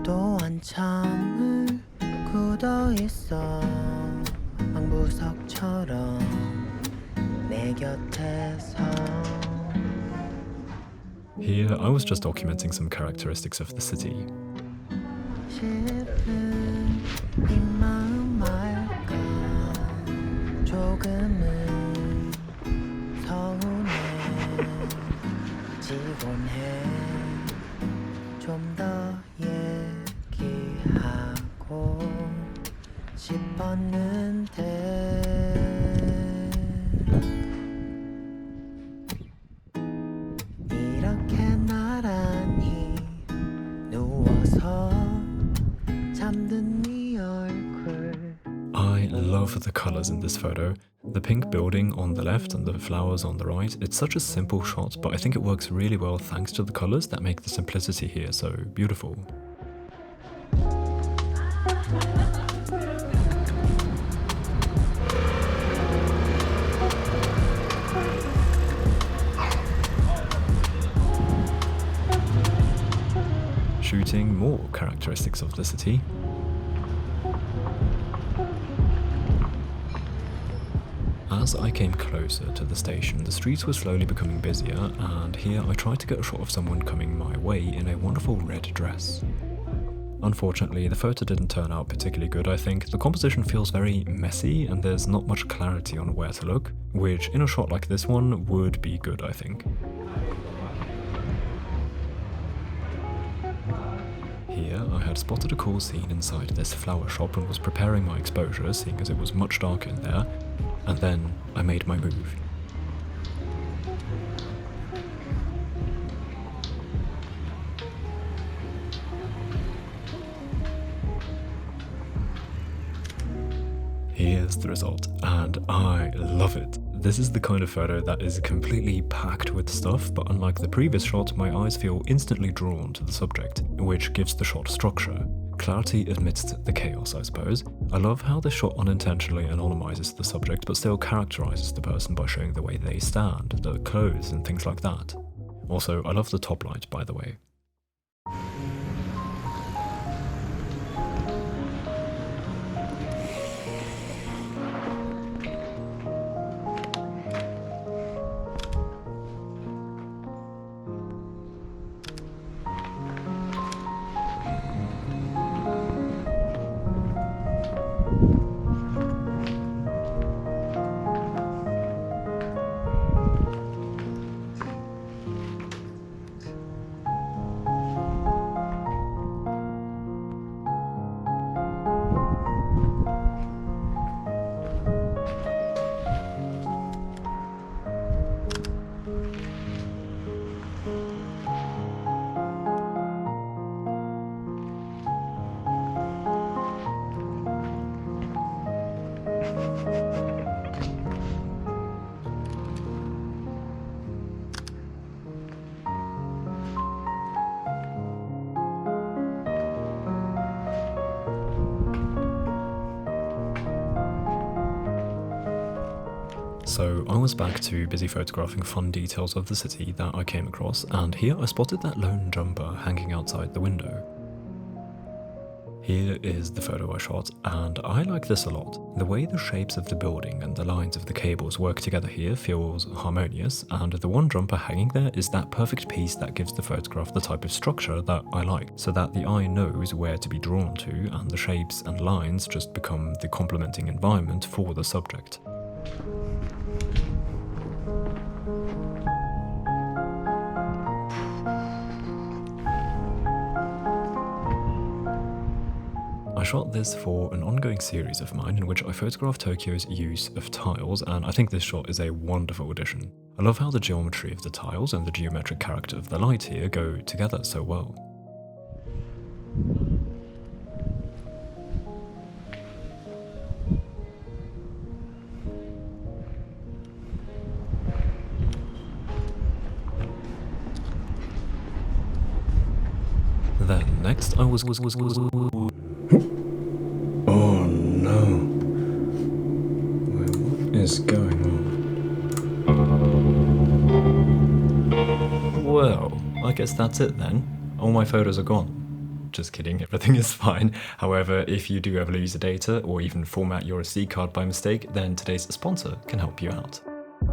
또 한참을 굳어있어 방구석처럼 내 내 곁에서 Here, I was just documenting some characteristics of the city. 싶은 네 마음 알까 조금은 서운해지곤 해 좀 더 얘기하고 싶었는데 이렇게 나란히 누워서 잠든 네 얼굴 I love the colors in this photo. The pink building on the left and the flowers on the right. It's such a simple shot, but I think it works really well thanks to the colors that make the simplicity here so beautiful. Shooting more characteristics of the city. As I came closer to the station, the streets were slowly becoming busier, and here I tried to get a shot of someone coming my way in a wonderful red dress. Unfortunately, the photo didn't turn out particularly good, I think. The composition feels very messy, and there's not much clarity on where to look, which in a shot like this one would be good, I think. Here, I had spotted a cool scene inside this flower shop and was preparing my exposure, seeing as it was much darker in there, and then I made my move. Here's the result, and I love it. This is the kind of photo that is completely packed with stuff, but unlike the previous shot, my eyes feel instantly drawn to the subject, which gives the shot structure. Clarity amidst the chaos, I suppose. I love how this shot unintentionally anonymizes the subject, but still characterizes the person by showing the way they stand, the clothes, and things like that. Also, I love the top light, by the way. So I was back to busy photographing fun details of the city that I came across, and here I spotted that lone jumper hanging outside the window. Here is the photo I shot, and I like this a lot. The way the shapes of the building and the lines of the cables work together here feels harmonious, and the one jumper hanging there is that perfect piece that gives the photograph the type of structure that I like, so that the eye knows where to be drawn to, and the shapes and lines just become the complementing environment for the subject. I shot this for an ongoing series of mine in which I photographed Tokyo's use of tiles, and I think this shot is a wonderful addition. I love how the geometry of the tiles and the geometric character of the light here go together so well. Then next I was oh no. Wait, what is going on? Well, I guess that's it then. All my photos are gone. Just kidding, everything is fine. However, if you do ever lose the data or even format your SD card by mistake, then today's sponsor can help you out.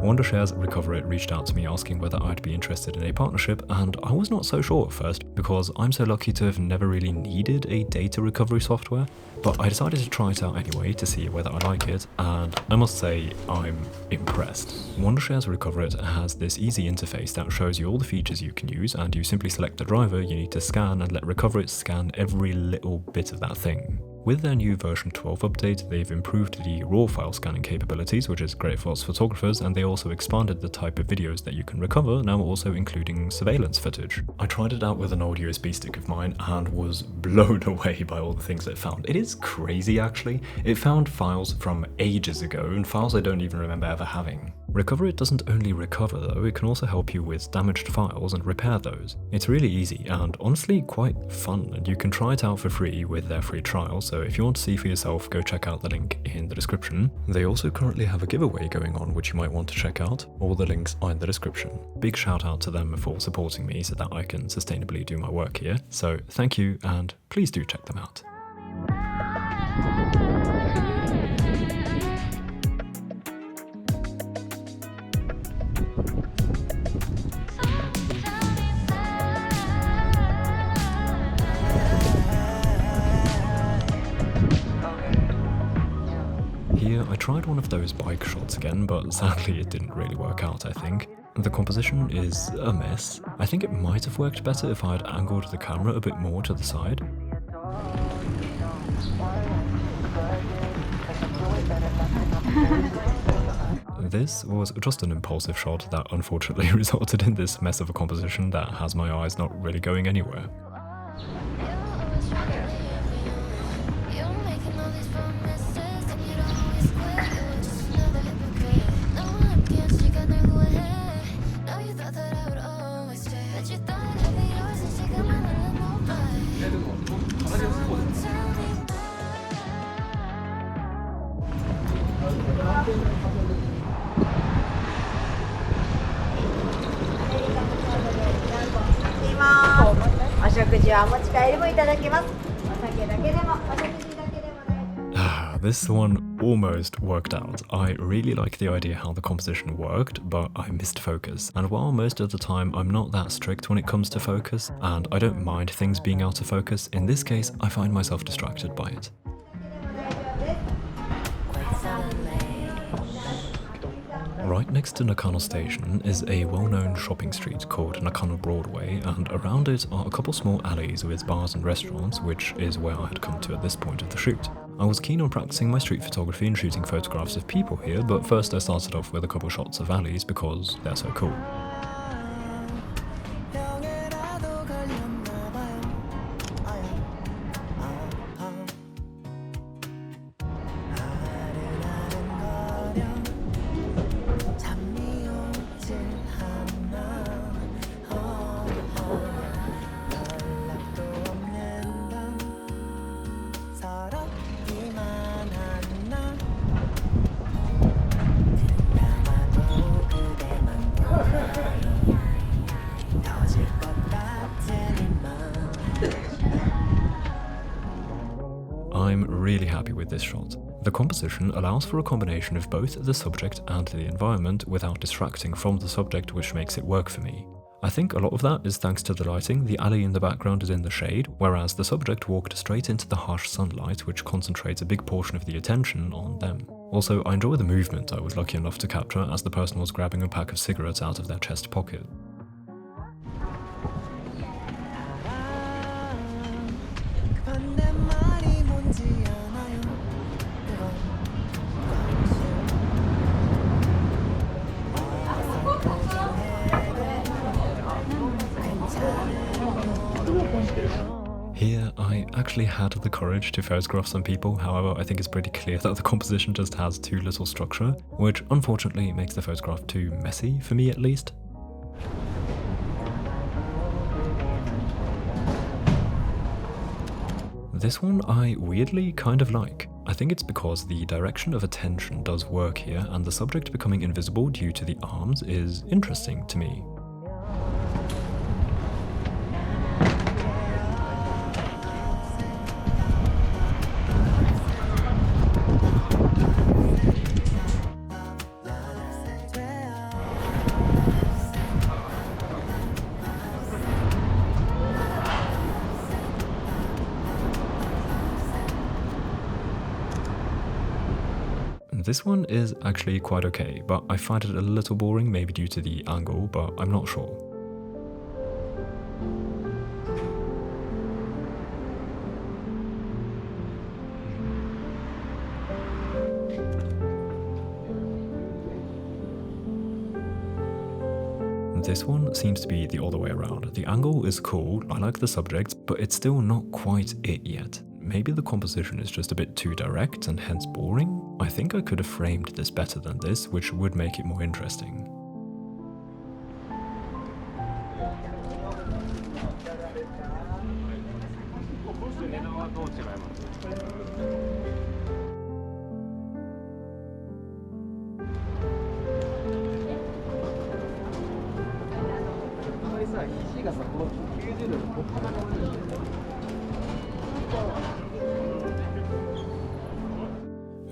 Wondershare's Recover It reached out to me asking whether I'd be interested in a partnership, and I was not so sure at first because I'm so lucky to have never really needed a data recovery software, but I decided to try it out anyway to see whether I like it, and I must say I'm impressed. Wondershare's Recover It has this easy interface that shows you all the features you can use, and you simply select the driver you need to scan and let Recover It scan every little bit of that thing. With their new version 12 update, they've improved the RAW file scanning capabilities, which is great for us photographers, and they also expanded the type of videos that you can recover, now also including surveillance footage. I tried it out with an old USB stick of mine and was blown away by all the things it found. It is crazy actually. It found files from ages ago and files I don't even remember ever having. Recover It doesn't only recover though, it can also help you with damaged files and repair those. It's really easy and honestly quite fun, and you can try it out for free with their free trial, so if you want to see for yourself, go check out the link in the description. They also currently have a giveaway going on which you might want to check out. All the links are in the description. Big shout out to them for supporting me so that I can sustainably do my work here, so thank you and please do check them out. Here, I tried one of those bike shots again, but sadly it didn't really work out, I think. The composition is a mess. I think it might have worked better if I had angled the camera a bit more to the side. This was just an impulsive shot that unfortunately resulted in this mess of a composition that has my eyes not really going anywhere. This one almost worked out. I really like the idea how the composition worked, but I missed focus. And while most of the time I'm not that strict when it comes to focus, and I don't mind things being out of focus, in this case I find myself distracted by it. Right next to Nakano Station is a well-known shopping street called Nakano Broadway, and around it are a couple small alleys with bars and restaurants, which is where I had come to at this point of the shoot. I was keen on practicing my street photography and shooting photographs of people here, but first I started off with a couple shots of alleys because they're so cool. I'm really happy with this shot. The composition allows for a combination of both the subject and the environment without distracting from the subject, which makes it work for me. I think a lot of that is thanks to the lighting. The alley in the background is in the shade, whereas the subject walked straight into the harsh sunlight, which concentrates a big portion of the attention on them. Also, I enjoy the movement I was lucky enough to capture as the person was grabbing a pack of cigarettes out of their chest pocket. Here, I actually had the courage to photograph some people, however I think it's pretty clear that the composition just has too little structure, which unfortunately makes the photograph too messy, for me at least. This one I weirdly kind of like. I think it's because the direction of attention does work here, and the subject becoming invisible due to the arms is interesting to me. This one is actually quite okay, but I find it a little boring, maybe due to the angle, but I'm not sure. This one seems to be the other way around. The angle is cool, I like the subject, but it's still not quite it yet. Maybe the composition is just a bit too direct and hence boring? I think I could have framed this better than this, which would make it more interesting.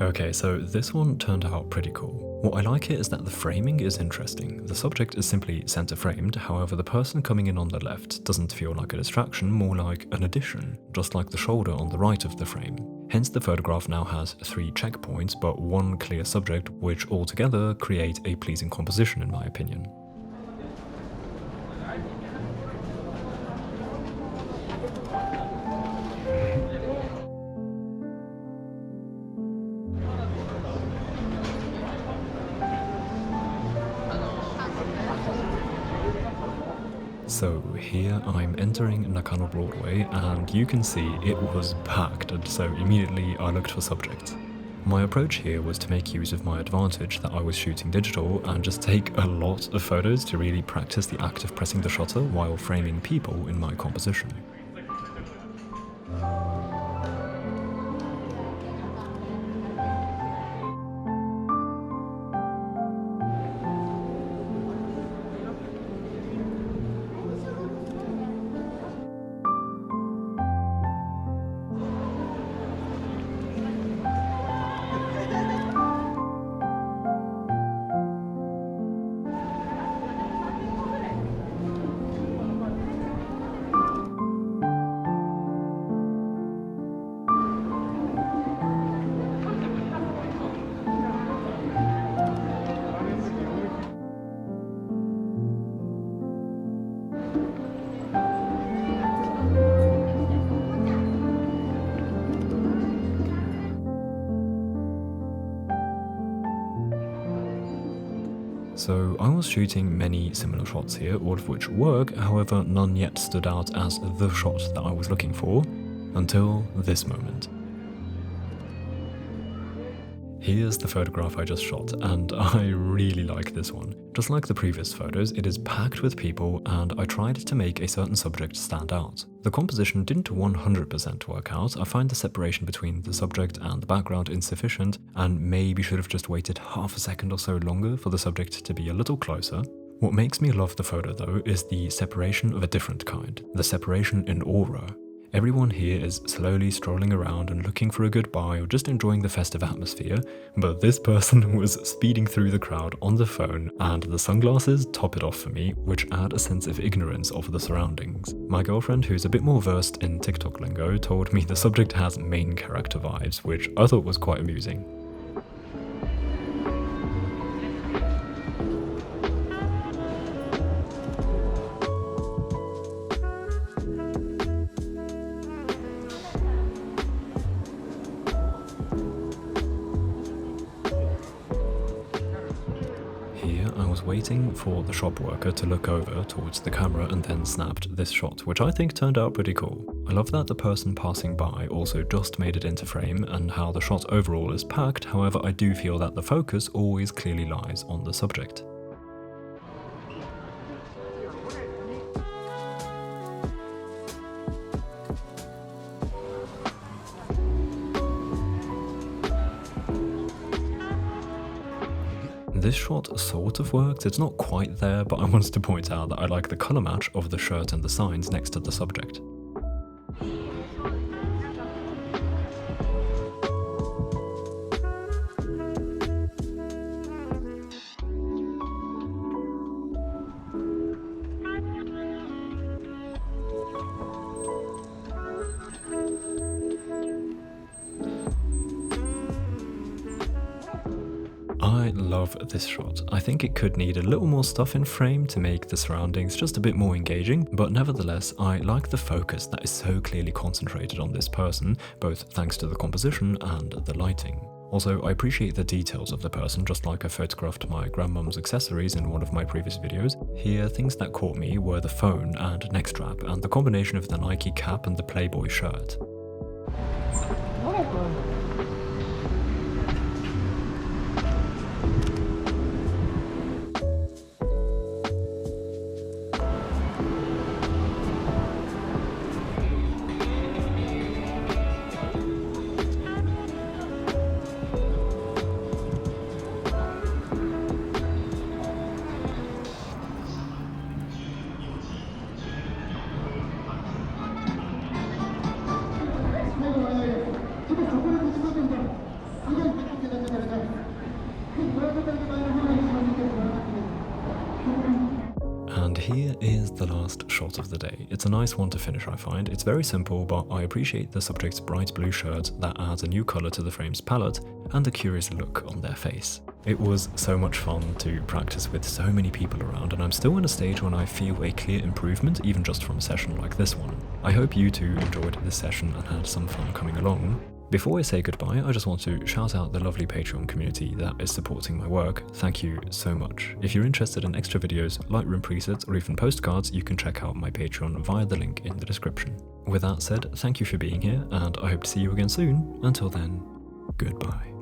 Okay, so this one turned out pretty cool. What I like here is that the framing is interesting. The subject is simply center framed, however the person coming in on the left doesn't feel like a distraction, more like an addition, just like the shoulder on the right of the frame. Hence the photograph now has 3 checkpoints but 1 clear subject, which altogether create a pleasing composition in my opinion. So here I'm entering Nakano Broadway and you can see it was packed, and so immediately I looked for subjects. My approach here was to make use of my advantage that I was shooting digital and just take a lot of photos to really practice the act of pressing the shutter while framing people in my composition. So I was shooting many similar shots here, all of which work, however none yet stood out as the shot that I was looking for, until this moment. Here's the photograph I just shot, and I really like this one. Just like the previous photos, it is packed with people, and I tried to make a certain subject stand out. The composition didn't 100% work out. I find the separation between the subject and the background insufficient, and maybe should have just waited half a second or so longer for the subject to be a little closer. What makes me love the photo though is the separation of a different kind, the separation in aura. Everyone here is slowly strolling around and looking for a goodbye or just enjoying the festive atmosphere, but this person was speeding through the crowd on the phone, and the sunglasses top it off for me, which add a sense of ignorance of the surroundings. My girlfriend, who's a bit more versed in TikTok lingo, told me the subject has main character vibes, which I thought was quite amusing. Waiting for the shop worker to look over towards the camera and then snapped this shot, which I think turned out pretty cool. I love that the person passing by also just made it into frame and how the shot overall is packed, however I do feel that the focus always clearly lies on the subject. This shot sort of works, it's not quite there, but I wanted to point out that I like the colour match of the shirt and the signs next to the subject. I love this shot. I think it could need a little more stuff in frame to make the surroundings just a bit more engaging, but nevertheless, I like the focus that is so clearly concentrated on this person, both thanks to the composition and the lighting. Also, I appreciate the details of the person, just like I photographed my grandmom's accessories in one of my previous videos. Here, things that caught me were the phone and neck strap, and the combination of the Nike cap and the Playboy shirt. And here is the last shot of the day. It's a nice one to finish, I find. It's very simple, but I appreciate the subject's bright blue shirt that adds a new colour to the frame's palette and the curious look on their face. It was so much fun to practice with so many people around, and I'm still in a stage when I feel a clear improvement, even just from a session like this one. I hope you too enjoyed this session and had some fun coming along. Before I say goodbye, I just want to shout out the lovely Patreon community that is supporting my work. Thank you so much. If you're interested in extra videos, Lightroom presets, or even postcards, you can check out my Patreon via the link in the description. With that said, thank you for being here, and I hope to see you again soon. Until then, goodbye.